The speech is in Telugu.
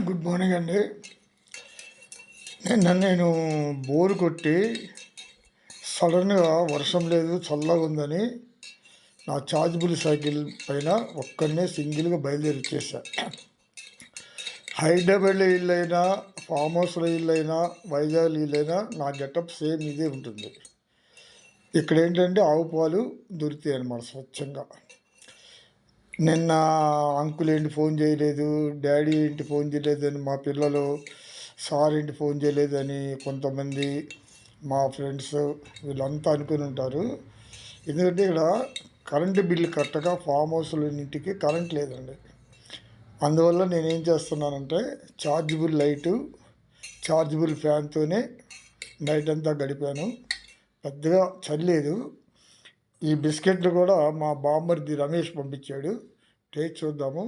గుడ్ మార్నింగ్ అండి. నేను బోరు కొట్టి సడన్గా వర్షం లేదు, చల్లగా ఉందని నా ఛార్జబుల్ సైకిల్ పైన ఒక్కడనే సింగిల్గా బయలుదేరి వచ్చేసా. హైదరాబాద్లో ఇల్లైనా, ఫామ్ హౌస్లో ఇల్లైనా, వైజాగ్లో ఇల్లైనా నా గెటప్ సేమ్ ఇదే ఉంటుంది. ఇక్కడ ఏంటంటే ఆవు పాలు దొరుకుతాయి అన్నమాట స్వచ్ఛంగా. నిన్న అంకుల్ ఏంటి ఫోన్ చేయలేదు, డాడీ ఏంటి ఫోన్ చేయలేదు అని మా పిల్లలు, సార్ ఏంటి ఫోన్ చేయలేదని కొంతమంది మా ఫ్రెండ్స్ వీళ్ళంతా అనుకుని ఉంటారు. ఎందుకంటే ఇక్కడ కరెంటు బిల్లు కట్టగా ఫామ్ హౌస్లో ఇంటికి కరెంట్ లేదండి. అందువల్ల నేనేం చేస్తున్నానంటే ఛార్జబుల్ లైటు, ఛార్జబుల్ ఫ్యాన్తోనే నైట్ అంతా గడిపాను. పెద్దగా చల్లేదు. ఈ బిస్కెట్లు కూడా మా బామ్మర్ది రమేష్ పంపించాడు. టేస్ట్ చూద్దాము.